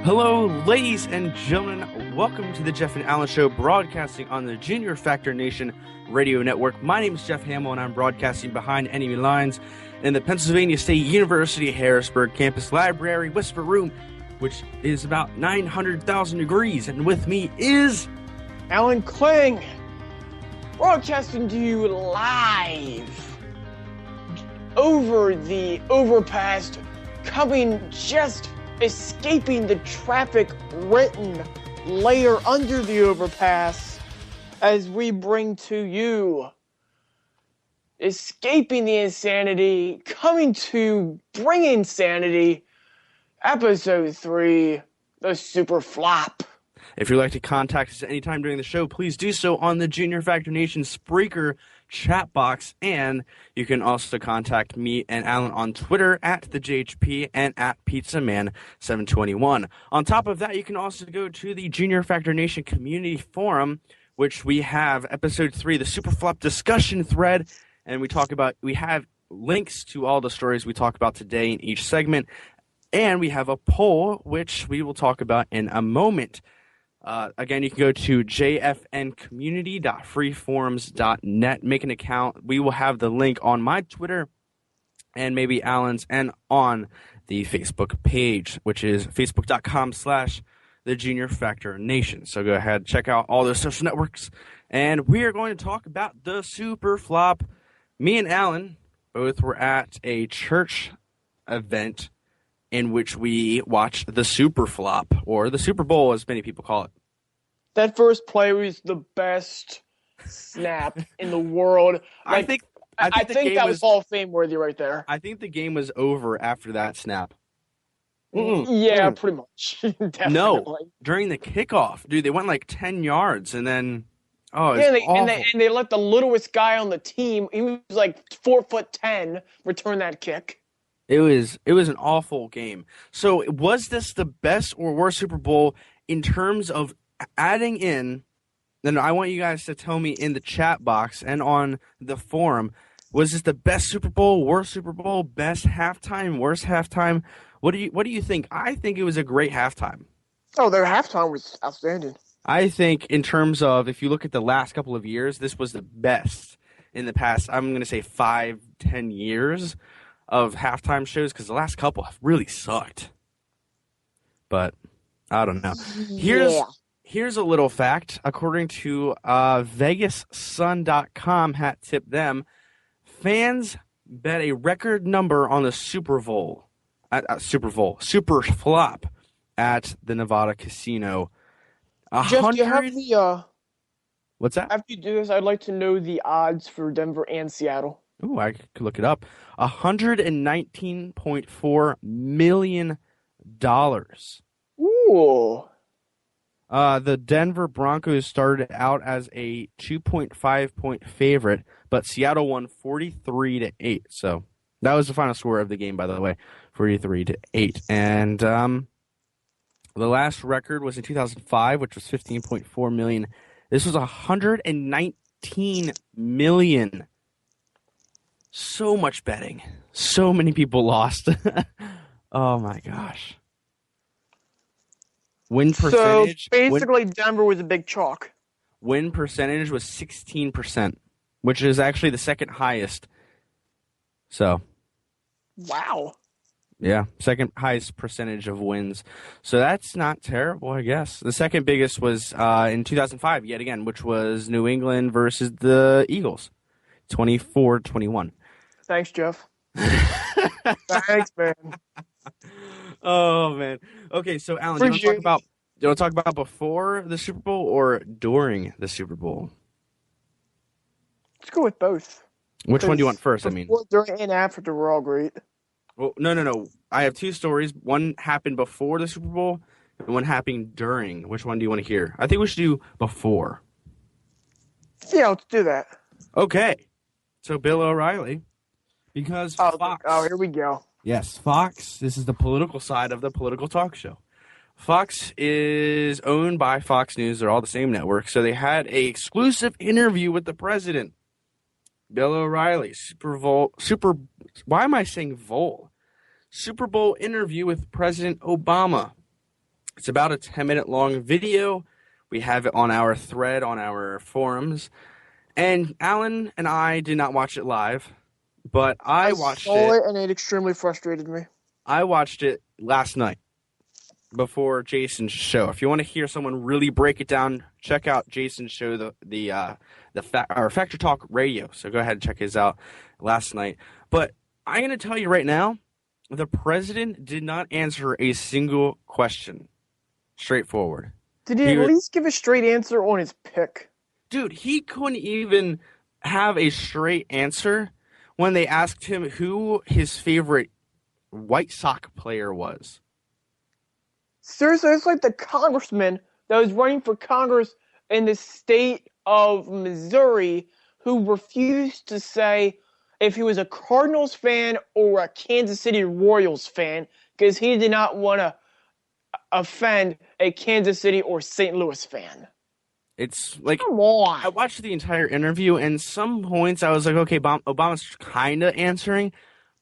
Hello, ladies and gentlemen. Welcome to the Jeff and Alan Show, broadcasting on the Junior Factor Nation Radio Network. My name is Jeff Hamill, and I'm broadcasting behind enemy lines in the Pennsylvania State University Harrisburg Campus Library Whisper Room, which is about 900,000 degrees. And with me is Alan Kling, broadcasting to you live over the overpass, escaping the traffic-ridden layer under the overpass as we bring to you Escaping the Insanity, coming to bring insanity, episode 3, the Super Flop. If you'd like to contact us anytime during the show, please do so on the Junior Factor Nation Spreaker chat box, and you can also contact me and Alan on Twitter at the JHP and at PizzaMan721. On top of that, you can also go to the Junior Factor Nation Community Forum, which we have episode 3, the Super Flop discussion thread, and we have links to all the stories we talk about today in each segment, and we have a poll which we will talk about in a moment. Again, you can go to jfncommunity.freeforums.net, make an account. We will have the link on my Twitter and maybe Alan's and on the Facebook page, which is facebook.com/the Junior Factor Nation. So go ahead, check out all those social networks. And we are going to talk about the Super Flop. Me and Alan both were at a church event in which we watched the Super Flop, or the Super Bowl, as many people call it. That first play was the best snap in the world. I think that was Hall of Fame worthy right there. I think the game was over after that snap. Yeah, pretty much. Definitely. No, during the kickoff, dude, they went like 10 yards, and then and they let the littlest guy on the team, he was like 4'10", return that kick. It was an awful game. So was this the best or worst Super Bowl in terms of adding in? Then I want you guys to tell me in the chat box and on the forum, was this the best Super Bowl, worst Super Bowl, best halftime, worst halftime? What do you think? I think it was a great halftime. Oh, their halftime was outstanding. I think in terms of, if you look at the last couple of years, this was the best in the past, I'm going to say 5-10 years of halftime shows, because the last couple have really sucked. But I don't know. Here's a little fact. According to VegasSun.com, hat tip them, fans bet a record number on the Super Flop at the Nevada casino. Jeff, do you have the What's that? After you do this, I'd like to know the odds for Denver and Seattle. Ooh, I could look it up. $119.4 million. Ooh. The Denver Broncos started out as a 2.5-point favorite, but Seattle won 43-8. So that was the final score of the game, by the way, 43-8. And the last record was in 2005, which was 15.4 million. This was 119 million. So much betting. So many people lost. Oh my gosh. Win percentage. So basically, Denver was a big chalk. Win percentage was 16%, which is actually the second highest. So. Wow. Yeah, second highest percentage of wins. So that's not terrible, I guess. The second biggest was in 2005, yet again, which was New England versus the Eagles, 24-21. Thanks, Jeff. Thanks, man. Oh, man. Okay, so Alan, do you want to talk about before the Super Bowl or during the Super Bowl? Let's go with both. Which one do you want first? Before, during, and after were all great. Well, no. I have two stories. One happened before the Super Bowl, and one happened during. Which one do you want to hear? I think we should do before. Yeah, let's do that. Okay. So Bill O'Reilly, because Fox. Oh, here we go. Yes, Fox. This is the political side of the political talk show. Fox is owned by Fox News. They're all the same network. So they had an exclusive interview with the president, Bill O'Reilly. Why am I saying Vol? Super Bowl interview with President Obama. It's about a 10-minute long video. We have it on our thread on our forums. And Alan and I did not watch it live, but I watched saw it. it, and it extremely frustrated me. I watched it last night before Jason's show. If you want to hear someone really break it down, check out Jason's show, Factor Talk Radio. So go ahead and check his out last night. But I'm going to tell you right now, the president did not answer a single question. Straightforward. Did he at least give a straight answer on his pick? Dude, he couldn't even have a straight answer when they asked him who his favorite White Sox player was. Seriously, it's like the congressman that was running for Congress in the state of Missouri who refused to say if he was a Cardinals fan or a Kansas City Royals fan because he did not want to offend a Kansas City or St. Louis fan. It's like, come on. I watched the entire interview, and some points I was like, okay, Obama's kind of answering,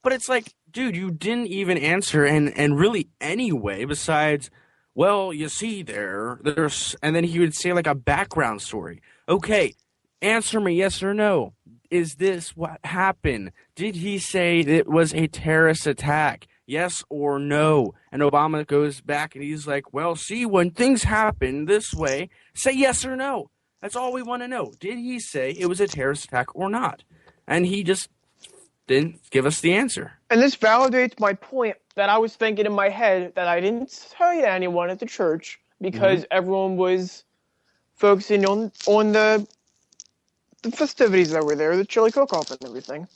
but it's like, dude, you didn't even answer, and really anyway, besides, well, you see there's, and then he would say like a background story. Okay, answer me yes or no. Is this what happened? Did he say it was a terrorist attack? Yes or no? And Obama goes back and he's like, well, see, when things happen this way, say yes or no. That's all we want to know. Did he say it was a terrorist attack or not? And he just didn't give us the answer. And this validates my point that I was thinking in my head that I didn't tell you to anyone at the church because everyone was focusing on the festivities that were there, the chili cook-off and everything.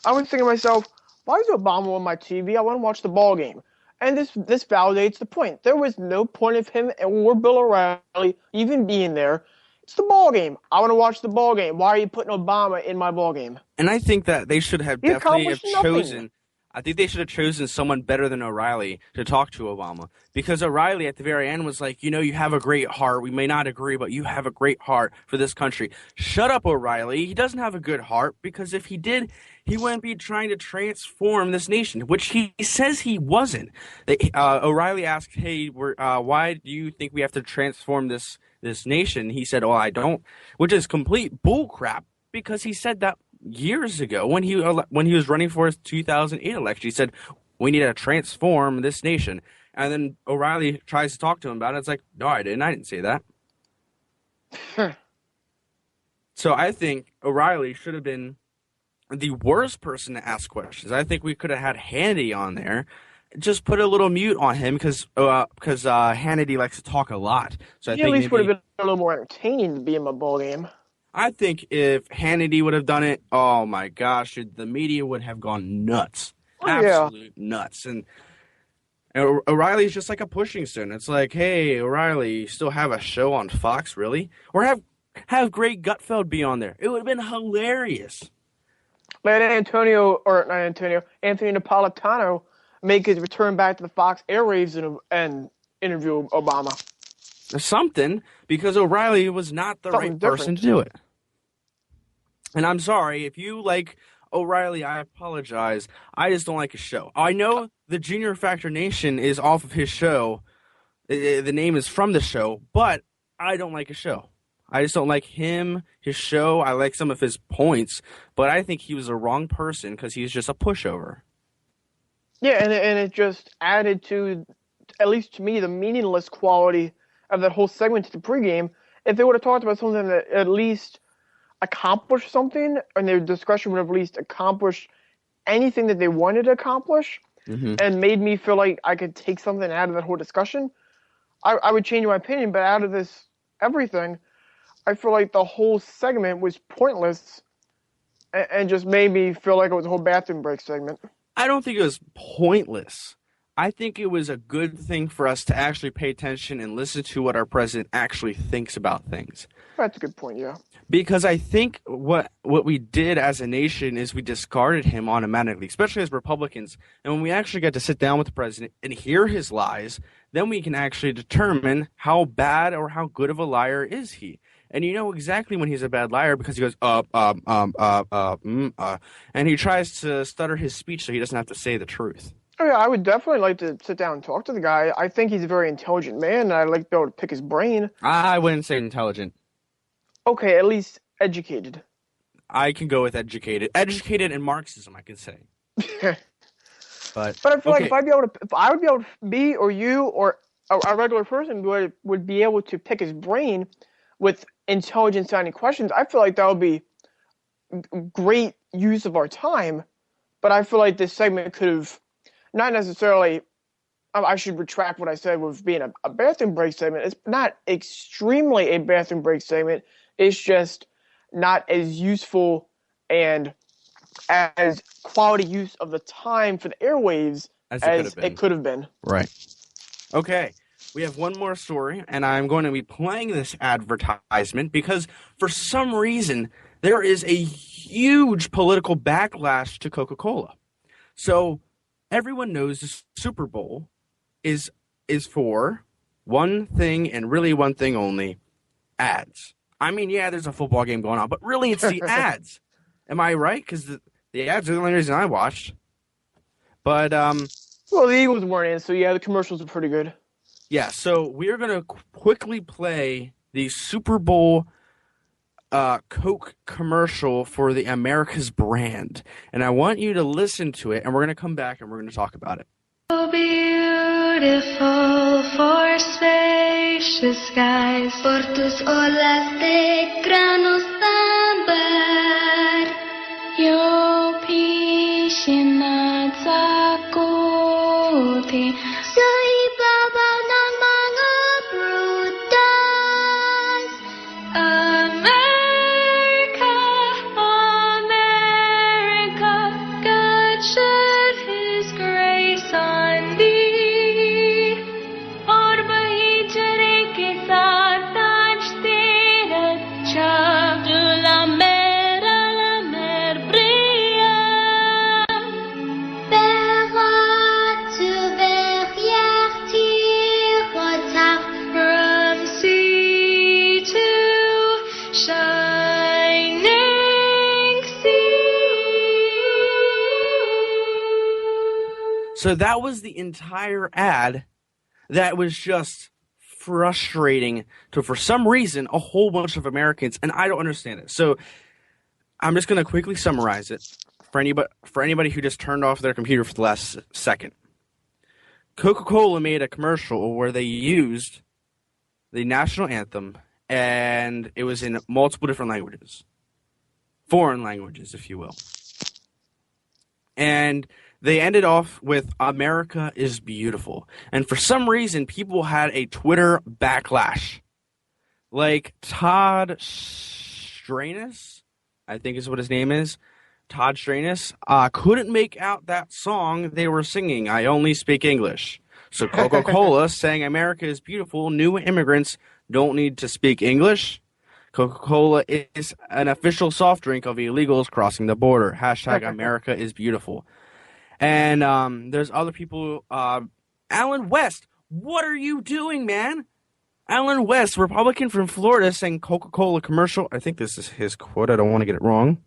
I was thinking to myself, why is Obama on my TV? I want to watch the ball game. And this validates the point. There was no point of him or Bill O'Reilly even being there. It's the ball game. I want to watch the ball game. Why are you putting Obama in my ball game? And I think that they should have chosen. I think they should have chosen someone better than O'Reilly to talk to Obama. Because O'Reilly at the very end was like, you have a great heart. We may not agree, but you have a great heart for this country. Shut up, O'Reilly. He doesn't have a good heart because if he did, he wouldn't be trying to transform this nation, which he says he wasn't. O'Reilly asked, hey, why do you think we have to transform this nation? He said, oh, I don't, which is complete bullcrap because he said that years ago when he was running for his 2008 election. He said, we need to transform this nation. And then O'Reilly tries to talk to him about it. It's like, no, I didn't say that. So I think O'Reilly should have been the worst person to ask questions. I think we could have had Hannity on there. Just put a little mute on him because Hannity likes to talk a lot. So I think at least would have been a little more entertaining to be in my ball game. I think if Hannity would have done it, oh my gosh, the media would have gone nuts. Absolute nuts. And O'Reilly's just like a pushing stone. It's like, hey, O'Reilly, you still have a show on Fox, really? Or have Greg Gutfeld be on there. It would have been hilarious. Let Anthony Napolitano make his return back to the Fox airwaves and interview Obama. Something, because O'Reilly was not the right person to do it. And I'm sorry, if you like O'Reilly, I apologize. I just don't like his show. I know the Junior Factor Nation is off of his show. The name is from the show, but I don't like his show. I just don't like him, his show. I like some of his points, but I think he was the wrong person because he's just a pushover. Yeah, and it just added to, at least to me, the meaningless quality of that whole segment to the pregame. If they would have talked about something that at least accomplished something, and their discussion would have at least accomplished anything that they wanted to accomplish, and made me feel like I could take something out of that whole discussion, I would change my opinion. But out of this everything, I feel like the whole segment was pointless and just made me feel like it was a whole bathroom break segment. I don't think it was pointless. I think it was a good thing for us to actually pay attention and listen to what our president actually thinks about things. That's a good point, yeah. Because I think what we did as a nation is we discarded him automatically, especially as Republicans. And when we actually get to sit down with the president and hear his lies, then we can actually determine how bad or how good of a liar is he. And you know exactly when he's a bad liar because he goes, and he tries to stutter his speech so he doesn't have to say the truth. Oh, yeah, I would definitely like to sit down and talk to the guy. I think he's a very intelligent man, and I'd like to be able to pick his brain. I wouldn't say intelligent. Okay, at least educated. I can go with educated. Educated in Marxism, I can say. But But I feel like okay, if I would be able to be or you or a regular person would be able to pick his brain with intelligent sounding questions. I feel like that would be great use of our time. But I feel like this segment could have not necessarily. I should retract what I said with being a bathroom break segment. It's not extremely a bathroom break segment. It's just not as useful and as quality use of the time for the airwaves as it could have been. Right. Okay. We have one more story, and I'm going to be playing this advertisement because for some reason there is a huge political backlash to Coca-Cola. So everyone knows the Super Bowl is for one thing and really one thing only, ads. I mean, yeah, there's a football game going on, but really it's the ads. Am I right? Because the ads are the only reason I watched. But well, the Eagles weren't in, so yeah, the commercials are pretty good. Yeah, so we're gonna quickly play the Super Bowl Coke commercial for the America's brand, and I want you to listen to it, and we're gonna come back and we're gonna talk about it. So beautiful for spacious skies, por tus olas de granos ámbar, yo piscina sakuti, sa ibabaw ng mga prutas. America, America, God shed His grace on thee. और वही चरे के साथ आज तेरा छाप la mer brilla. Verras-tu verrières retard from sea to shining sea. So that was the entire ad that was just frustrating to, for some reason, a whole bunch of Americans, and I don't understand it. So I'm just going to quickly summarize it for anybody who just turned off their computer for the last second. Coca-Cola made a commercial where they used the national anthem, and it was in multiple different languages. Foreign languages, if you will. And they ended off with America is beautiful. And for some reason, people had a Twitter backlash. Like Todd Stranis, I think is what his name is. Todd Stranis couldn't make out that song they were singing, I Only Speak English. So Coca-Cola saying America is beautiful, new immigrants don't need to speak English. Coca-Cola is an official soft drink of illegals crossing the border. Hashtag America is beautiful. And there's other people. Alan West, what are you doing, man? Alan West, Republican from Florida, saying Coca-Cola commercial. I think this is his quote. I don't want to get it wrong.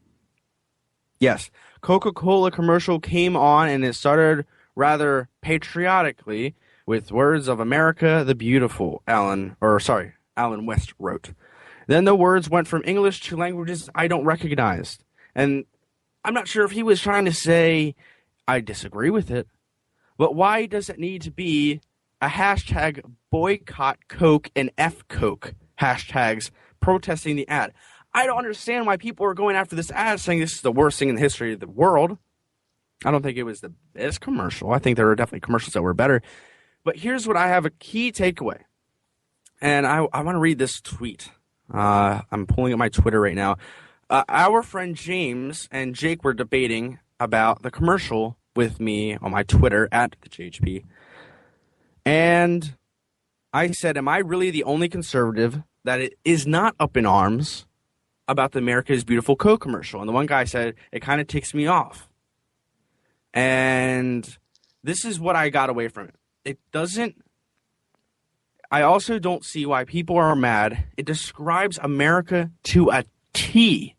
Yes. Coca-Cola commercial came on, and it started rather patriotically with words of America the beautiful, Alan West wrote. Then the words went from English to languages I don't recognize. And I'm not sure if he was trying to say I disagree with it, but why does it need to be a hashtag boycott Coke and F Coke hashtags protesting the ad? I don't understand why people are going after this ad saying this is the worst thing in the history of the world. I don't think it was the best commercial. I think there were definitely commercials that were better. But here's what I have a key takeaway. And I want to read this tweet. I'm pulling up my Twitter right now. Our friend James and Jake were debating about the commercial with me on my Twitter at the JHP. And I said, am I really the only conservative that it is not up in arms about the America is Beautiful Coke commercial? And the one guy said, it kind of ticks me off. And this is what I got away from it. It doesn't, I also don't see why people are mad. It describes America to a T.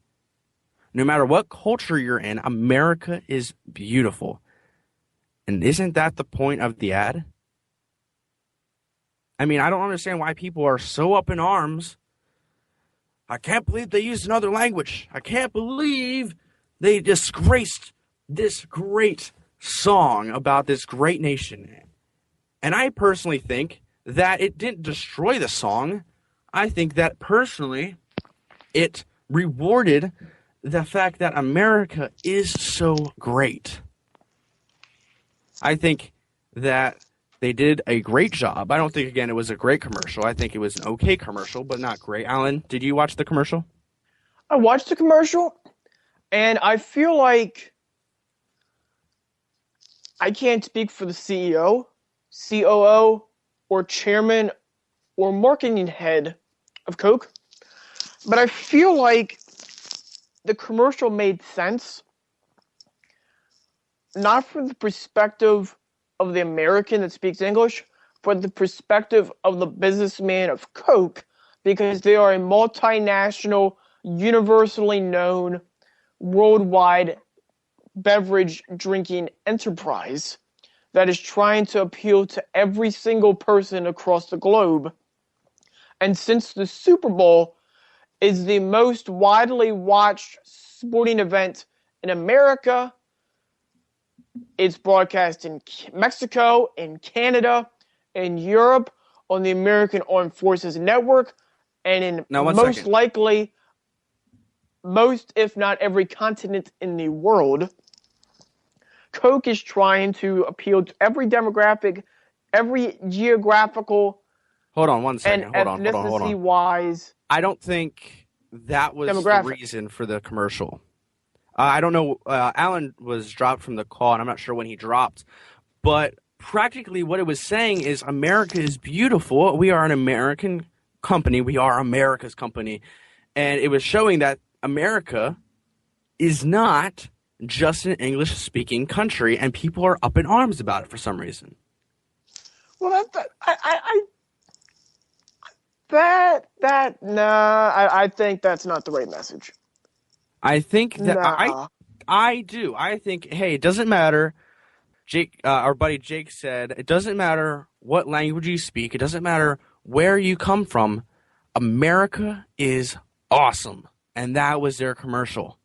No matter what culture you're in, America is beautiful. And isn't that the point of the ad? I mean, I don't understand why people are so up in arms. I can't believe they used another language. I can't believe they disgraced this great song about this great nation. And I personally think that it didn't destroy the song. I think that personally it rewarded the fact that America is so great. I think that they did a great job. I don't think, again, it was a great commercial. I think it was an okay commercial, but not great. Alan, did you watch the commercial? I watched the commercial, and I feel like I can't speak for the CEO, COO, or chairman, or marketing head of Coke, but I feel like the commercial made sense, not from the perspective of the American that speaks English, but the perspective of the businessman of Coke, because they are a multinational, universally known, worldwide beverage drinking enterprise that is trying to appeal to every single person across the globe. And since the Super Bowl is the most widely watched sporting event in America, it's broadcast in Mexico, in Canada, in Europe, on the American Armed Forces Network, and in most, if not every continent in the world. Coke is trying to appeal to every demographic, every geographical, hold on one second. and ethnicity-wise. I don't think that was the reason for the commercial. I don't know. Alan was dropped from the call, and I'm not sure when he dropped. But practically what it was saying is America is beautiful. We are an American company. We are America's company. And it was showing that America is not just an English-speaking country, and people are up in arms about it for some reason. Well, I think that's not the right message. I think that I do. I think, hey, it doesn't matter. Jake, our buddy Jake said, it doesn't matter what language you speak. It doesn't matter where you come from. America is awesome. And that was their commercial.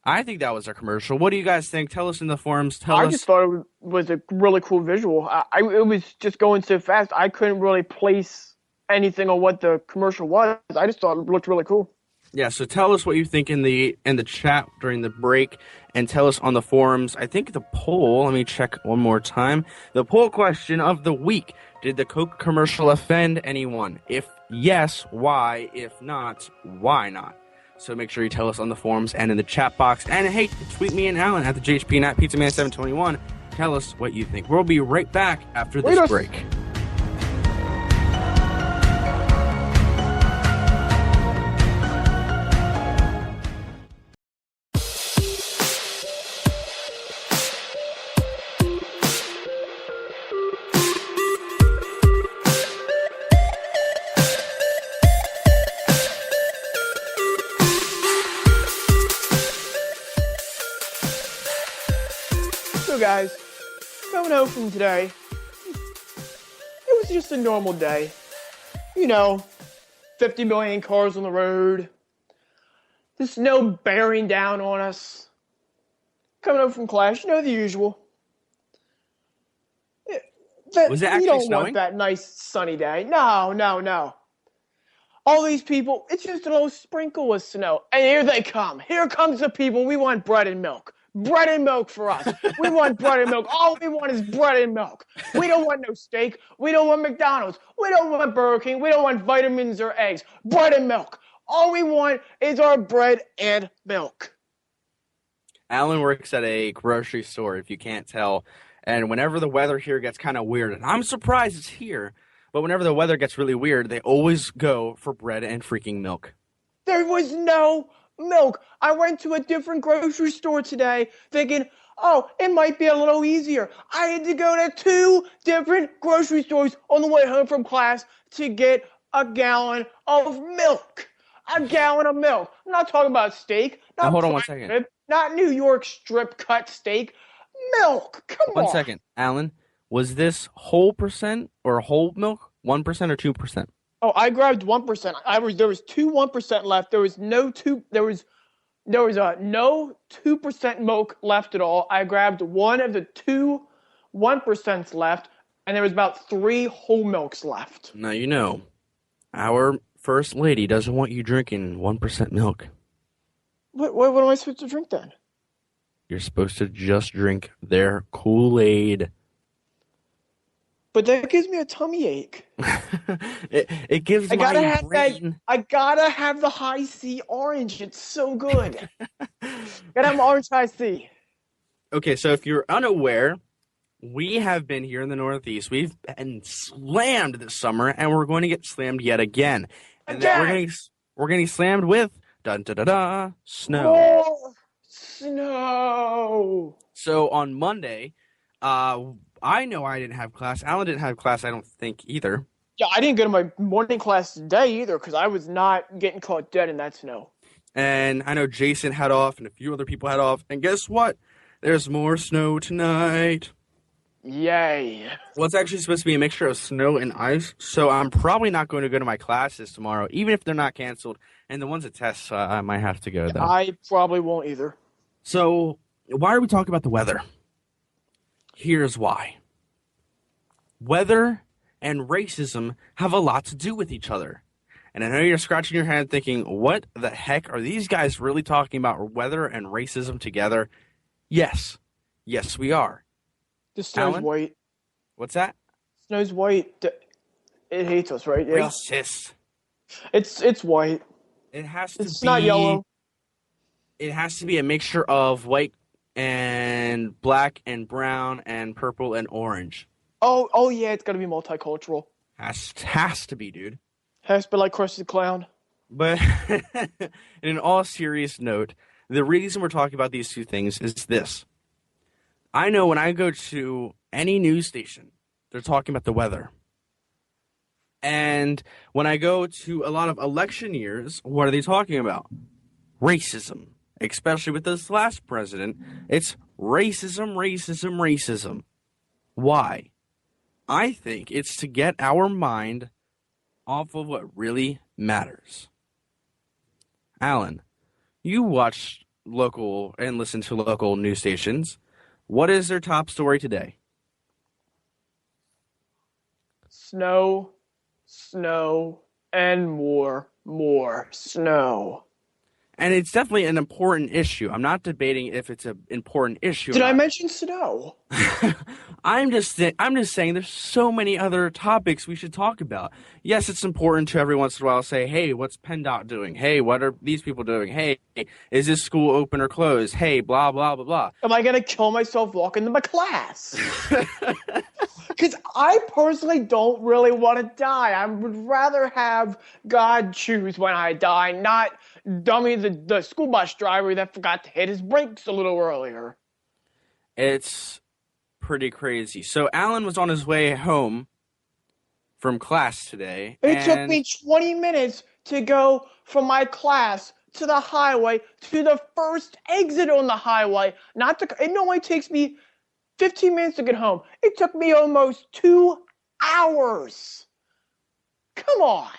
I think that was their commercial. What do you guys think? Tell us in the forums. I just thought it was a really cool visual. It was just going so fast, I couldn't really place anything on what the commercial was. I just thought it looked really cool. Yeah, so tell us what you think in the chat during the break, and tell us on the forums. I think the poll, let me check one more time. The poll question of the week: did the Coke commercial offend anyone? If yes, why? If not, why not? So make sure you tell us on the forums and in the chat box. And hey, tweet me and Alan at the JHP and at PizzaMan721. Tell us what you think. We'll be right back after this break. Guys, coming home from today, it was just a normal day. 50 million cars on the road, the snow bearing down on us, coming home from class, the usual. Was it actually you don't snowing? Want that nice sunny day. No. All these people, it's just a little sprinkle of snow, and here they come. Here comes the people. We want bread and milk. Bread and milk for us. We want bread and milk. All we want is bread and milk. We don't want no steak. We don't want McDonald's. We don't want Burger King. We don't want vitamins or eggs. Bread and milk. All we want is our bread and milk. Alan works at a grocery store, if you can't tell. And whenever the weather here gets kind of weird, and I'm surprised it's here, but whenever the weather gets really weird, they always go for bread and freaking milk. There was no milk. I went to a different grocery store today thinking, it might be a little easier. I had to go to 2 different grocery stores on the way home from class to get a gallon of milk. A gallon of milk. I'm not talking about steak. Not Now, hold on one prime second. rib, not New York strip cut steak. Milk. Come on. 1 second, Alan. Was this whole percent or whole milk? 1% or 2%? Oh, I grabbed 1%. There was two 1% left. There was no 2% milk left at all. I grabbed one of the two 1% left, and there was about 3 whole milks left. Now you know, our first lady doesn't want you drinking 1% milk. What am I supposed to drink then? You're supposed to just drink their Kool-Aid. But that gives me a tummy ache. it gives I gotta my have brain... I gotta have the high C orange. It's so good. Gotta have orange high C. Okay, so if you're unaware, we have been here in the Northeast. We've been slammed this summer, and we're going to get slammed yet again. And then we're getting slammed with snow. Oh, snow. So on Monday, I know I didn't have class. Alan didn't have class, I don't think, either. Yeah, I didn't go to my morning class today either because I was not getting caught dead in that snow. And I know Jason had off and a few other people had off. And guess what? There's more snow tonight. Yay. Well, it's actually supposed to be a mixture of snow and ice. So I'm probably not going to go to my classes tomorrow, even if they're not canceled. And the ones that test, I might have to go, though. I probably won't either. So why are we talking about the weather? Here's why. Weather and racism have a lot to do with each other. And I know you're scratching your head thinking, what the heck are these guys really talking about weather and racism together? Yes. Yes, we are. The snow's Alan? white. What's that? Snow's white. It hates us, right? Yeah. Racist. It's white. It has to It's be not yellow. It has to be a mixture of white and black and brown and purple and orange. Oh yeah, it's gotta be multicultural. Has to be, dude. Has to be like Krusty the Clown. But in an all serious note, the reason we're talking about these two things is this. I know when I go to any news station, they're talking about the weather. And when I go to a lot of election years, what are they talking about? Racism. Especially with this last president, it's racism, racism, racism. Why? I think it's to get our mind off of what really matters. Alan, you watch local and listen to local news stations. What is their top story today? Snow, snow, and more snow. And it's definitely an important issue. I'm not debating if it's an important issue. Did I mention snow? I'm just saying there's so many other topics we should talk about. Yes, it's important to every once in a while say, hey, what's PennDOT doing? Hey, what are these people doing? Hey, is this school open or closed? Hey, blah, blah, blah, blah. Am I gonna kill myself walking to my class? Because I personally don't really want to die. I would rather have God choose when I die, not dummy the school bus driver that forgot to hit his brakes a little earlier. It's pretty crazy. So Alan was on his way home from class today. It took me 20 minutes to go from my class to the highway to the first exit on the highway. It only takes me 15 minutes to get home. It took me almost 2 hours. Come on.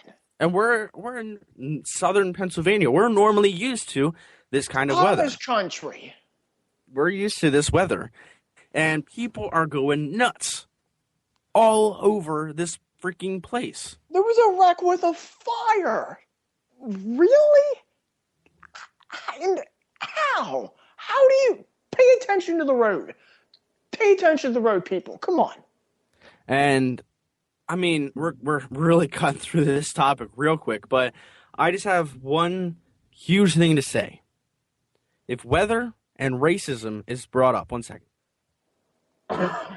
And we're in southern Pennsylvania. We're normally used to this kind of weather. This country. We're used to this weather. And people are going nuts all over this freaking place. There was a wreck with a fire. Really? And how? How do you pay attention to the road? Pay attention to the road, people. Come on. And I mean, we're really cutting through this topic real quick, but I just have one huge thing to say. If weather and racism is brought up, 1 second.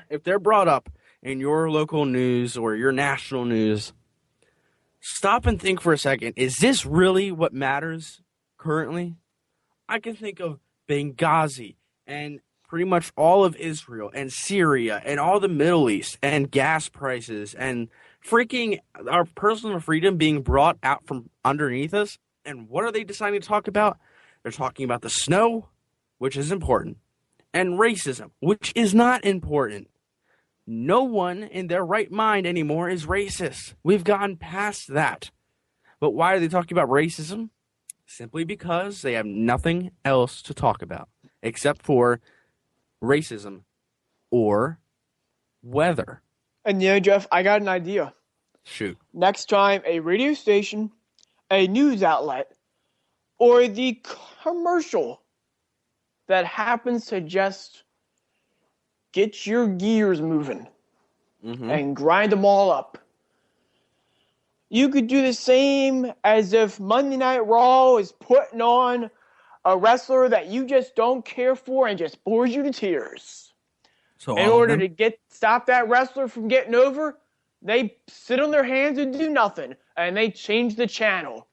If they're brought up in your local news or your national news, stop and think for a second. Is this really what matters currently? I can think of Benghazi and pretty much all of Israel and Syria and all the Middle East and gas prices and freaking our personal freedom being brought out from underneath us. And what are they deciding to talk about? They're talking about the snow, which is important, and racism, which is not important. No one in their right mind anymore is racist. We've gone past that. But why are they talking about racism? Simply because they have nothing else to talk about except for racism or weather. And Jeff, I got an idea. Shoot. Next time a radio station, a news outlet, or the commercial that happens to just get your gears moving and grind them all up. You could do the same as if Monday Night Raw is putting on a wrestler that you just don't care for and just bores you to tears. So in order to stop that wrestler from getting over, they sit on their hands and do nothing, and they change the channel.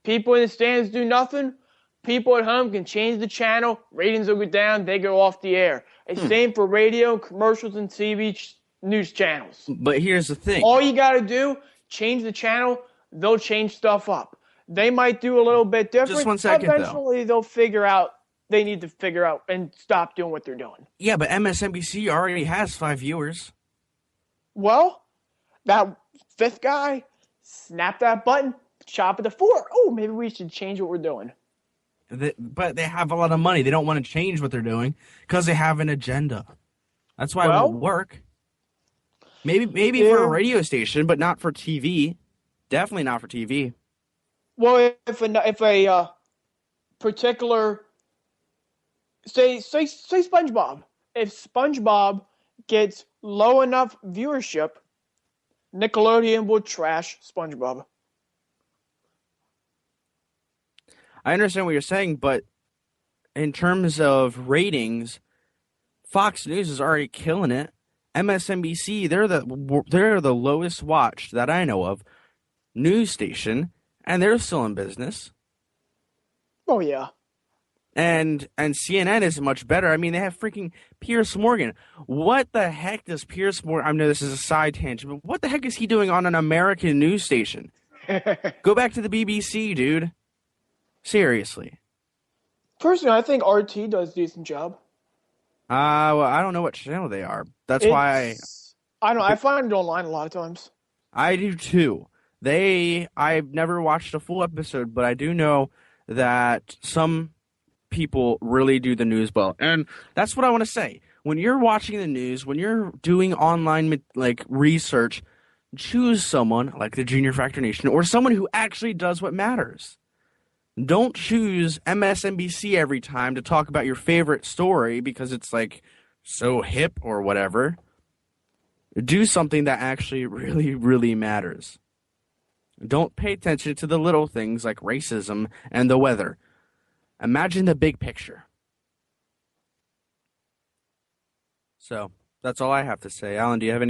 People in the stands do nothing. People at home can change the channel. Ratings will go down. They go off the air. It's same for radio, commercials, and TV news channels. But here's the thing. All you got to do, change the channel. They'll change stuff up. They might do a little bit different. Just 1 second, Eventually, they'll figure out they need to figure out and stop doing what they're doing. Yeah, but MSNBC already has 5 viewers. Well, that fifth guy, snap that button, chop it to 4. Oh, maybe we should change what we're doing. But they have a lot of money. They don't want to change what they're doing because they have an agenda. That's why it won't work. Maybe for a radio station, but not for TV. Definitely not for TV. Well, if a particular say SpongeBob, if SpongeBob gets low enough viewership, Nickelodeon will trash SpongeBob. I understand what you're saying, but in terms of ratings, Fox News is already killing it. MSNBC, they're the lowest watched that I know of news station, and they're still in business. Oh yeah. And CNN is much better. I mean, they have freaking Piers Morgan. What the heck does Piers Morgan? I know this is a side tangent, but what the heck is he doing on an American news station? Go back to the BBC, dude. Seriously. Personally, I think RT does a decent job. Well, I don't know what channel they are. That's why I find it online a lot of times. I do too. I've never watched a full episode, but I do know that some people really do the news well. And that's what I want to say. When you're watching the news, when you're doing online research, choose someone like the Junior Factor Nation or someone who actually does what matters. Don't choose MSNBC every time to talk about your favorite story because it's so hip or whatever. Do something that actually really, really matters. Don't pay attention to the little things like racism and the weather. Imagine the big picture. So that's all I have to say. Alan, do you have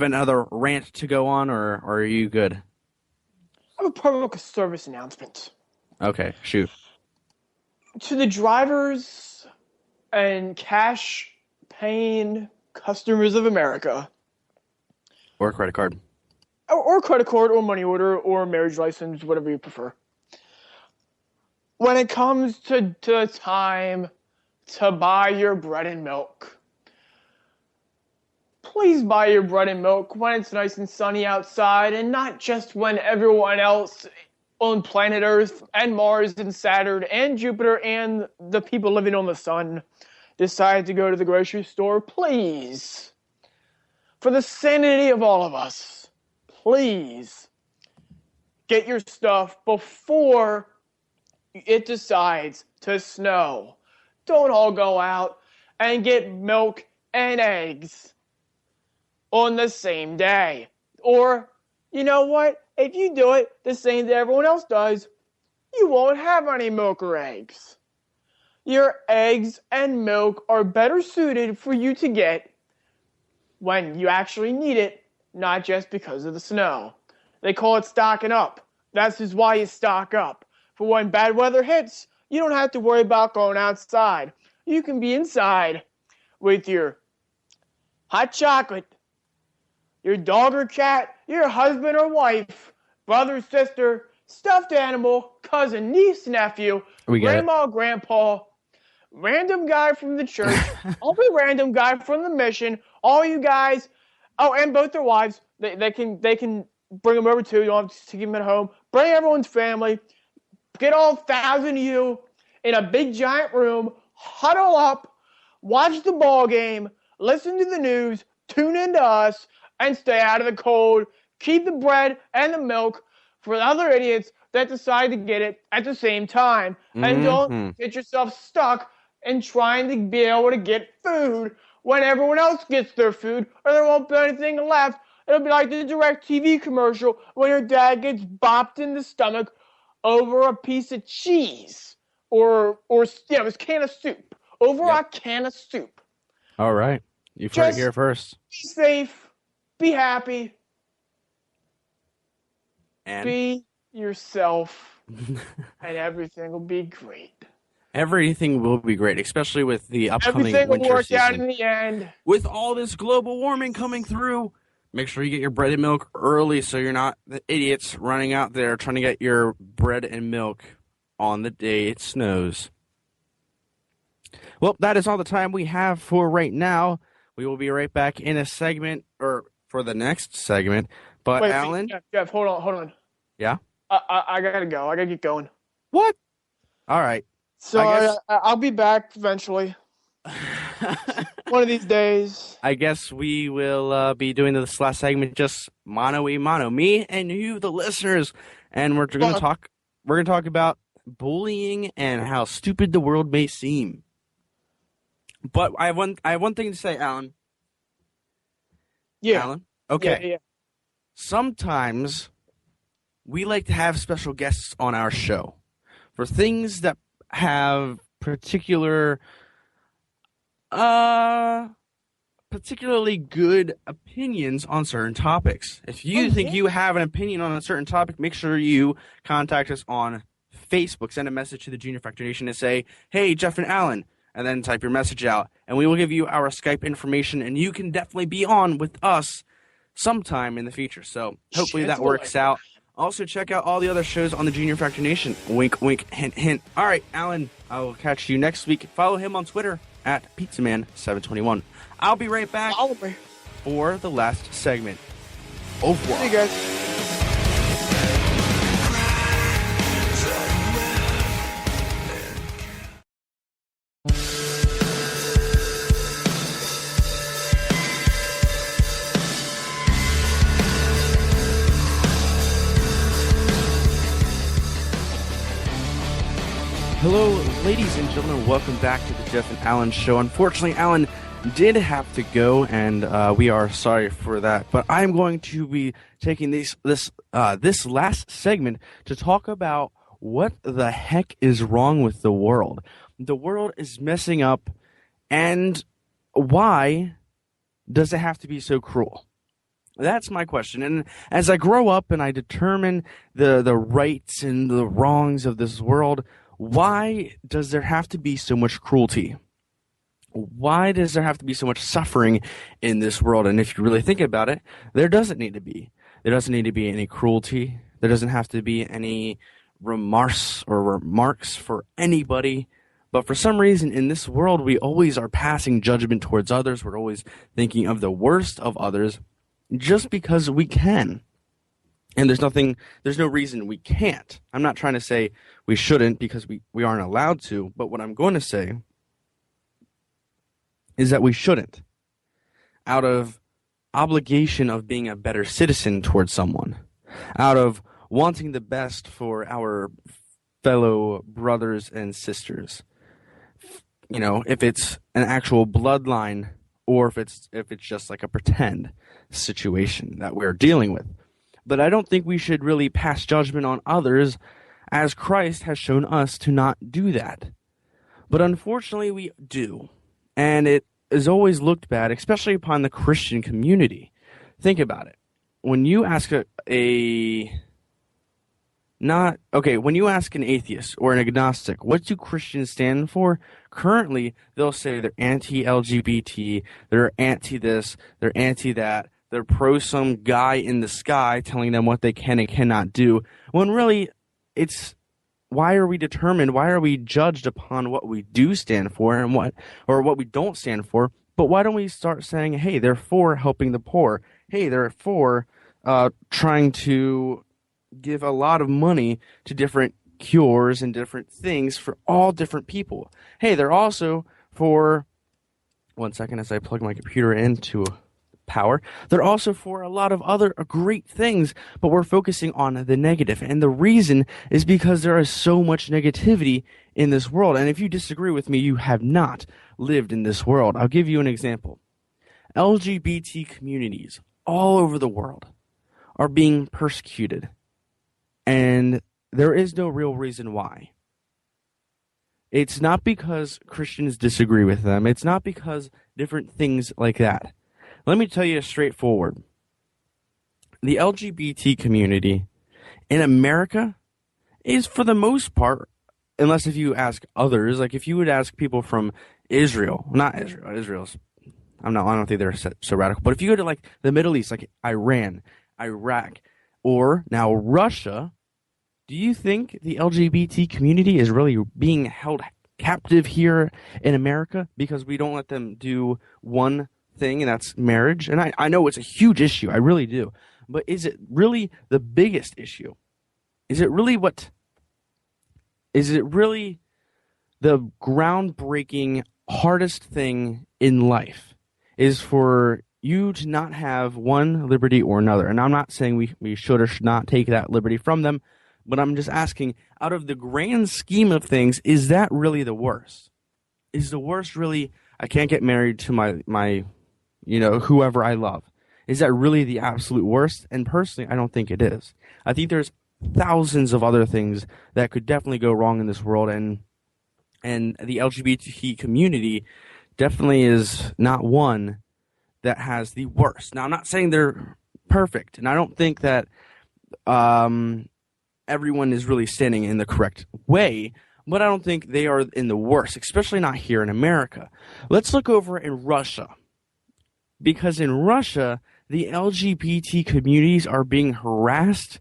another rant to go on, or are you good? I have a public service announcement. Okay, shoot. To the drivers and cash-paying customers of America. Or credit card. Or credit card, or money order, or marriage license, whatever you prefer. When it comes to time to buy your bread and milk, please buy your bread and milk when it's nice and sunny outside, and not just when everyone else on planet Earth and Mars and Saturn and Jupiter and the people living on the sun decide to go to the grocery store. Please, for the sanity of all of us, please get your stuff before it decides to snow. Don't all go out and get milk and eggs on the same day. Or, you know what? If you do it the same that everyone else does, you won't have any milk or eggs. Your eggs and milk are better suited for you to get when you actually need it, not just because of the snow. They call it stocking up. That's just why you stock up. For when bad weather hits, you don't have to worry about going outside. You can be inside with your hot chocolate, your dog or cat, your husband or wife, brother, sister, stuffed animal, cousin, niece, nephew, We get it. grandma, grandpa, random guy from the church, only random guy from the mission, all you guys, oh, and both their wives. They can bring them over too. You don't have to keep them at home. Bring everyone's family. Get all 1,000 of you in a big giant room, huddle up, watch the ball game, listen to the news, tune into us, and stay out of the cold. Keep the bread and the milk for the other idiots that decide to get it at the same time. And don't get yourself stuck in trying to be able to get food when everyone else gets their food, or there won't be anything left. It'll be like the DirecTV commercial when your dad gets bopped in the stomach over a piece of cheese or a can of soup. A can of soup. All right. You've heard it here first. Be safe. Be happy. And be yourself. And everything will be great. Everything will be great, especially with the upcoming Everything will winter work season. out in the end. With all this global warming coming through, make sure you get your bread and milk early so you're not the idiots running out there trying to get your bread and milk on the day it snows. Well, that is all the time we have for right now. We will be right back in a segment, or for the next segment. But Wait, Alan? Jeff, hold on. Yeah? I gotta go. I gotta get going. What? All right. So I guess- I'll be back eventually. One of these days. I guess we will be doing this last segment just mano a mano, me and you, the listeners, and we're going to talk. We're going to talk about bullying and how stupid the world may seem. But I have one thing to say, Alan. Yeah. Alan. Okay. Yeah. Sometimes we like to have special guests on our show for things that have particularly good opinions on certain topics. If you think you have an opinion on a certain topic, make sure you contact us on Facebook. Send a message to the Junior Factor Nation and say, "Hey, Jeff and Alan," and then type your message out, and we will give you our Skype information, and you can definitely be on with us sometime in the future. So hopefully that works out. Also, check out all the other shows on the Junior Factor Nation. Wink, wink, hint, hint. All right, Alan, I will catch you next week. Follow him on Twitter at PizzaMan721. I'll be right back for the last segment. Au revoir. See you guys. Hello, ladies and gentlemen. Welcome back to the Jeff and Alan Show. Unfortunately, Alan did have to go, and we are sorry for that. But I'm going to be taking this last segment to talk about what the heck is wrong with the world. The world is messing up, and why does it have to be so cruel? That's my question. And as I grow up and I determine the rights and the wrongs of this world, why does there have to be so much cruelty? Why does there have to be so much suffering in this world? And if you really think about it, there doesn't need to be. There doesn't need to be any cruelty. There doesn't have to be any remorse or remarks for anybody. But for some reason in this world, we always are passing judgment towards others. We're always thinking of the worst of others just because we can. And there's no reason we can't. I'm not trying to say we shouldn't because we aren't allowed to, but what I'm going to say is that we shouldn't, out of obligation of being a better citizen towards someone, out of wanting the best for our fellow brothers and sisters. You know, if it's an actual bloodline or if it's just like a pretend situation that we're dealing with. But I don't think we should really pass judgment on others, as Christ has shown us to not do that. But unfortunately, we do. And it is always looked bad, especially upon the Christian community. Think about it. When you ask when you ask an atheist or an agnostic, what do Christians stand for? Currently, they'll say they're anti-LGBT, they're anti-this, they're anti-that. They're pro some guy in the sky telling them what they can and cannot do, when really it's why are we determined? Why are we judged upon what we do stand for and what we don't stand for? But why don't we start saying, hey, they're for helping the poor. Hey, they're for trying to give a lot of money to different cures and different things for all different people. Hey, they're also for, one second as I plug my computer into power, they're also for a lot of other great things, but we're focusing on the negative. And the reason is because there is so much negativity in this world. And if you disagree with me, you have not lived in this world. I'll give you an example. LGBT communities all over the world are being persecuted, and there is no real reason why. It's not because Christians disagree with them. It's not because different things like that. Let me tell you straightforward. The LGBT community in America is, for the most part, unless if you ask others, like if you would ask people from Israel, not Israel, Israel's, I don't think they're so radical, but if you go to like the Middle East, like Iran, Iraq, or now Russia, do you think the LGBT community is really being held captive here in America because we don't let them do one thing, and that's marriage? And I know it's a huge issue, I really do. But is it really the biggest issue? Is it really the groundbreaking, hardest thing in life is for you to not have one liberty or another? And I'm not saying we should or should not take that liberty from them, but I'm just asking, out of the grand scheme of things, is that really the worst? Is the worst really, I can't get married to my whoever I love? Is that really the absolute worst? And personally, I don't think it is. I think there's thousands of other things that could definitely go wrong in this world, and the LGBT community definitely is not one that has the worst. Now, I'm not saying they're perfect, and I don't think that everyone is really standing in the correct way, but I don't think they are in the worst, especially not here in America. Let's look over in Russia, because in Russia, the LGBT communities are being harassed,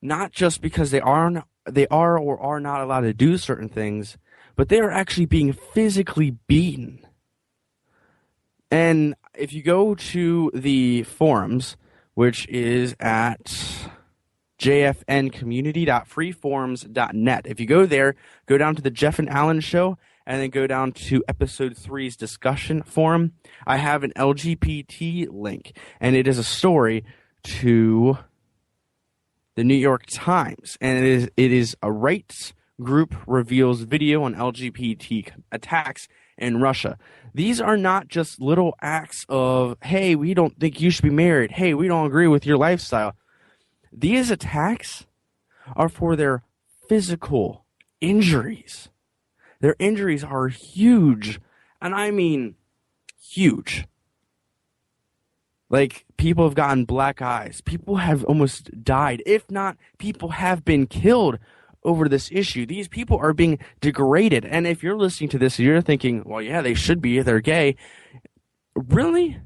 not just because they are or are not allowed to do certain things, but they are actually being physically beaten. And if you go to the forums, which is at jfncommunity.freeforums.net, if you go there, go down to the Jeff and Alan show, and then go down to episode 3's discussion forum, I have an LGBT link, and it is a story to the New York Times, and it is a rights group reveals video on LGBT attacks in Russia. These are not just little acts of, hey, we don't think you should be married, hey, we don't agree with your lifestyle. These attacks are for their physical injuries. Their injuries are huge, and I mean huge. Like, people have gotten black eyes. People have almost died. If not, people have been killed over this issue. These people are being degraded. And if you're listening to this and you're thinking, well, yeah, they should be, they're gay. Really?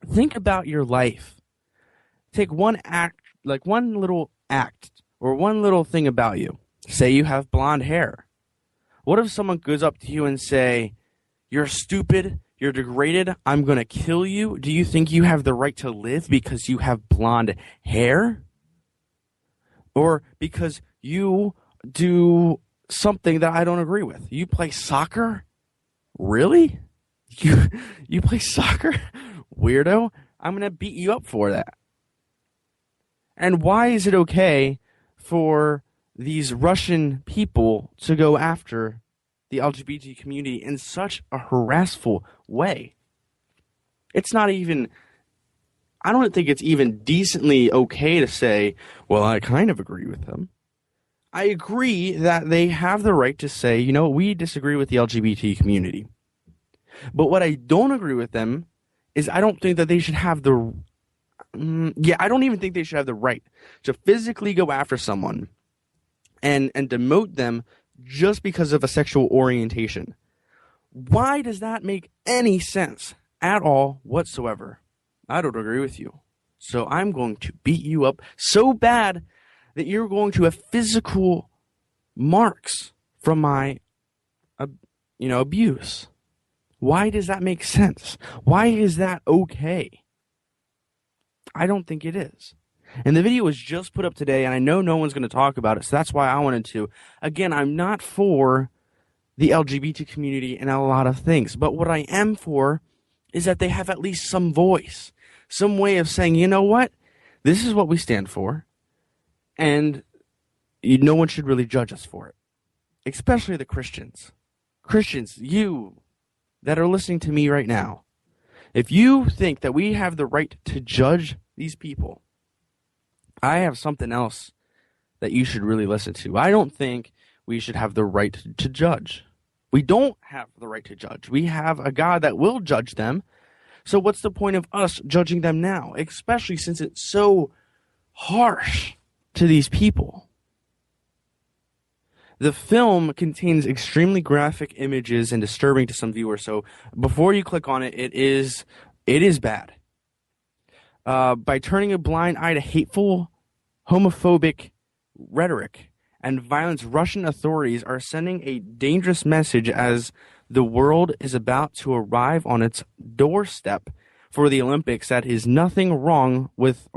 Think about your life. Take one act, like one little act, or one little thing about you. Say you have blonde hair. What if someone goes up to you and say, you're stupid, you're degraded, I'm going to kill you? Do you think you have the right to live because you have blonde hair? Or because you do something that I don't agree with? You play soccer? Really? You play soccer? Weirdo. I'm going to beat you up for that. And why is it okay for these Russian people to go after the LGBT community in such a harassful way? It's not even, I don't think it's even decently okay to say, well, I kind of agree with them. I agree that they have the right to say, you know, we disagree with the LGBT community. But what I don't agree with them is I don't think that they should have the, I don't even think they should have the right to physically go after someone and demote them just because of a sexual orientation. Why does that make any sense at all whatsoever? I don't agree with you. So I'm going to beat you up so bad that you're going to have physical marks from my, abuse. Why does that make sense? Why is that okay? I don't think it is. And the video was just put up today, and I know no one's going to talk about it, so that's why I wanted to. Again, I'm not for the LGBT community and a lot of things, but what I am for is that they have at least some voice, some way of saying, you know what? This is what we stand for, and no one should really judge us for it, especially the Christians. Christians, you that are listening to me right now, if you think that we have the right to judge these people, I have something else that you should really listen to. I don't think we should have the right to judge. We don't have the right to judge. We have a God that will judge them. So what's the point of us judging them now, especially since it's so harsh to these people? The film contains extremely graphic images and disturbing to some viewers. So before you click on it, it is bad. By turning a blind eye to hateful, homophobic rhetoric and violence, Russian authorities are sending a dangerous message as the world is about to arrive on its doorstep for the Olympics. That is nothing wrong with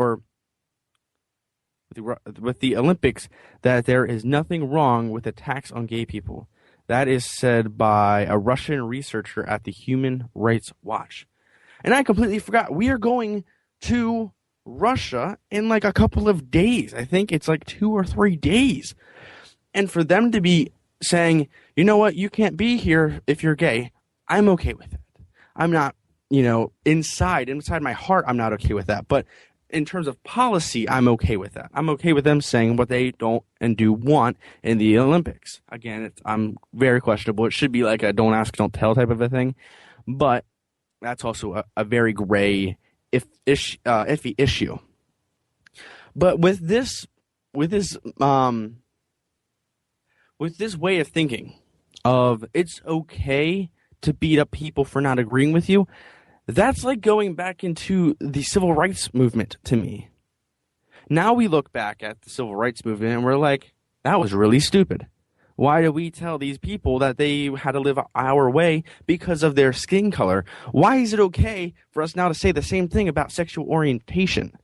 the Olympics, that there is nothing wrong with attacks on gay people. That is said by a Russian researcher at the Human Rights Watch. And I completely forgot. We are going to Russia in like a couple of days. I think it's like 2 or 3 days. And for them to be saying, you know what, you can't be here if you're gay, I'm okay with it. I'm not, inside my heart, I'm not okay with that. But in terms of policy, I'm okay with that. I'm okay with them saying what they don't and do want in the Olympics. Again, I'm very questionable. It should be like a don't ask, don't tell type of a thing. But that's also a very gray, iffy issue. But with this way of thinking of it's okay to beat up people for not agreeing with you, that's like going back into the civil rights movement to me. Now we look back at the civil rights movement and we're like, that was really stupid. Why do we tell these people that they had to live our way because of their skin color? Why is it okay for us now to say the same thing about sexual orientation?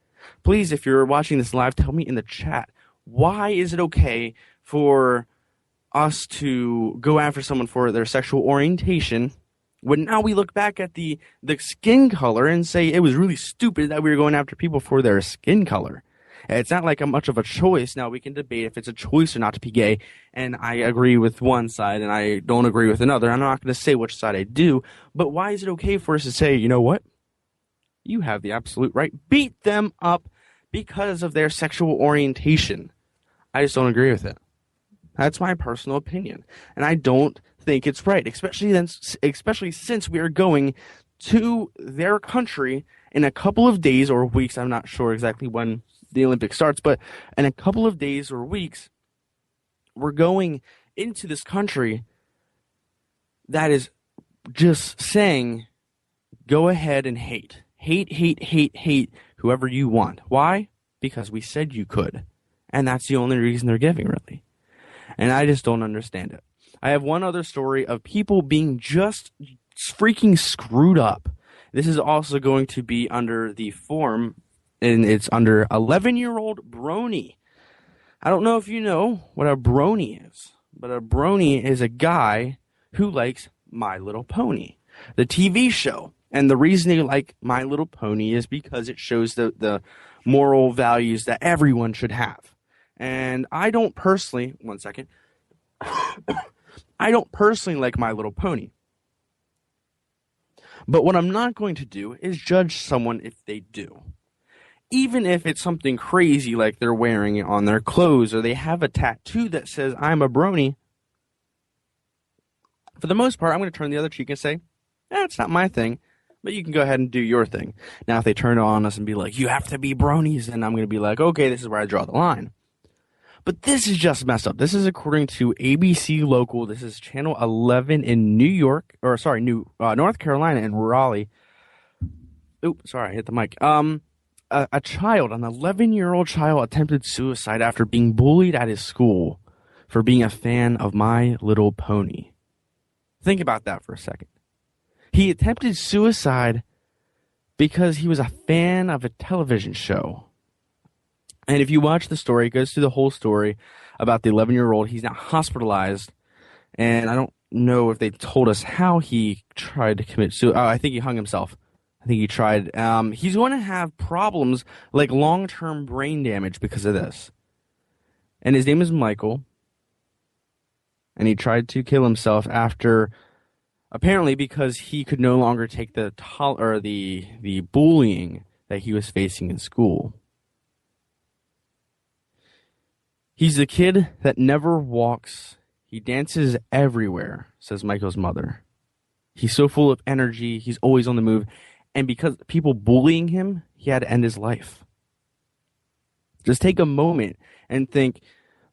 Please, if you're watching this live, tell me in the chat, why is it okay for us to go after someone for their sexual orientation when now we look back at the skin color and say it was really stupid that we were going after people for their skin color? It's not like much of a choice. Now we can debate if it's a choice or not to be gay, and I agree with one side and I don't agree with another. I'm not going to say which side I do, but why is it okay for us to say, you know what? You have the absolute right. Beat them up because of their sexual orientation. I just don't agree with it. That's my personal opinion, and I don't think it's right, especially since we are going to their country in a couple of days or weeks. I'm not sure exactly when the Olympics starts, but in a couple of days or weeks, we're going into this country that is just saying, go ahead and hate whoever you want. Why? Because we said you could, and that's the only reason they're giving, really. And I just don't understand it. I have one other story of people being just freaking screwed up. This is also going to be under the form, and it's under 11-year-old brony. I don't know if you know what a brony is, but a brony is a guy who likes My Little Pony, the TV show. And the reason they like My Little Pony is because it shows the moral values that everyone should have. And I don't personally, I don't personally like My Little Pony. But what I'm not going to do is judge someone if they do. Even if it's something crazy like they're wearing it on their clothes or they have a tattoo that says, I'm a brony. For the most part, I'm going to turn the other cheek and say, it's not my thing, but you can go ahead and do your thing. Now, if they turn it on us and be like, you have to be bronies, then I'm going to be like, okay, this is where I draw the line. But this is just messed up. This is according to ABC Local. This is Channel 11 in North Carolina in Raleigh. Oops, sorry, I hit the mic. a child, an 11-year-old child, attempted suicide after being bullied at his school for being a fan of My Little Pony. Think about that for a second. He attempted suicide because he was a fan of a television show. And if you watch the story, it goes through the whole story about the 11-year-old. He's now hospitalized, and I don't know if they told us how he tried to commit suicide. Oh, I think he hung himself. I think he tried. He's going to have problems like long-term brain damage because of this. And his name is Michael. And he tried to kill himself after, apparently because he could no longer take the bullying that he was facing in school. He's the kid that never walks. He dances everywhere, says Michael's mother. He's so full of energy. He's always on the move. And because people bullying him, he had to end his life. Just take a moment and think,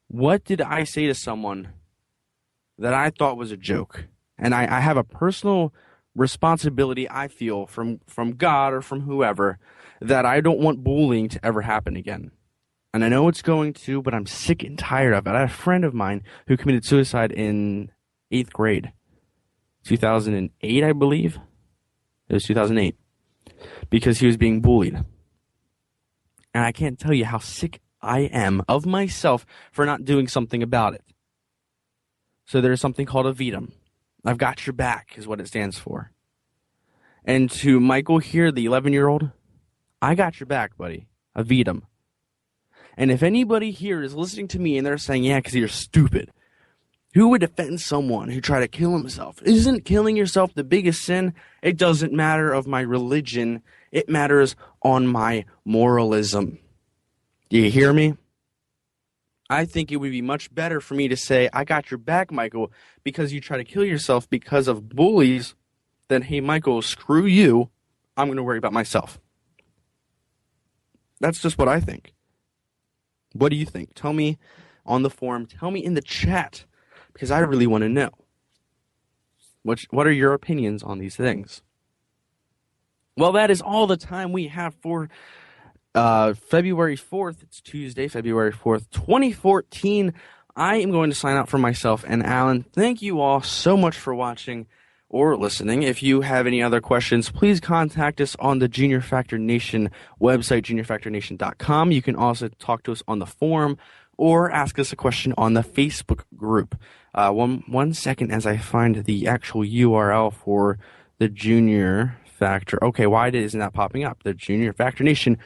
what did I say to someone that I thought was a joke? And I have a personal responsibility, I feel, from God or from whoever, that I don't want bullying to ever happen again. And I know it's going to, but I'm sick and tired of it. I had a friend of mine who committed suicide in 8th grade. 2008, I believe. It was 2008. Because he was being bullied. And I can't tell you how sick I am of myself for not doing something about it. So there's something called a VEDUM. I've got your back is what it stands for. And to Michael here, the 11-year-old, I got your back, buddy. A VEDUM. And if anybody here is listening to me and they're saying, yeah, because you're stupid, who would defend someone who tried to kill himself? Isn't killing yourself the biggest sin? It doesn't matter of my religion. It matters on my moralism. Do you hear me? I think it would be much better for me to say, I got your back, Michael, because you try to kill yourself because of bullies, than, hey, Michael, screw you. I'm going to worry about myself. That's just what I think. What do you think? Tell me on the forum. Tell me in the chat, because I really want to know. What are your opinions on these things? Well, that is all the time we have for February 4th. It's Tuesday, February 4th, 2014. I am going to sign out for myself and Alan. Thank you all so much for watching or listening. If you have any other questions, please contact us on the Junior Factor Nation website, juniorfactornation.com. You can also talk to us on the forum or ask us a question on the Facebook group. One second as I find the actual URL for the Junior Factor. Okay, why isn't that popping up? The Junior Factor Nation.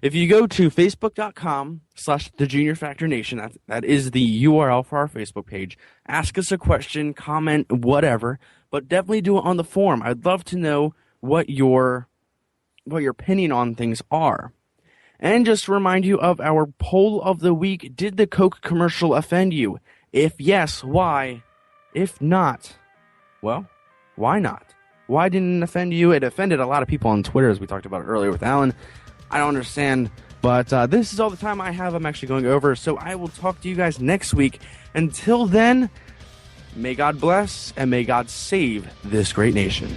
If you go to facebook.com/the Junior Factor Nation, that is the URL for our Facebook page. Ask us a question, comment, whatever, but definitely do it on the forum. I'd love to know what your opinion on things are. And just to remind you of our poll of the week, did the Coke commercial offend you? If yes, why? If not, well, why not? Why didn't it offend you? It offended a lot of people on Twitter, as we talked about earlier with Alan. I don't understand, but this is all the time I have. I'm actually going over, so I will talk to you guys next week. Until then, may God bless and may God save this great nation.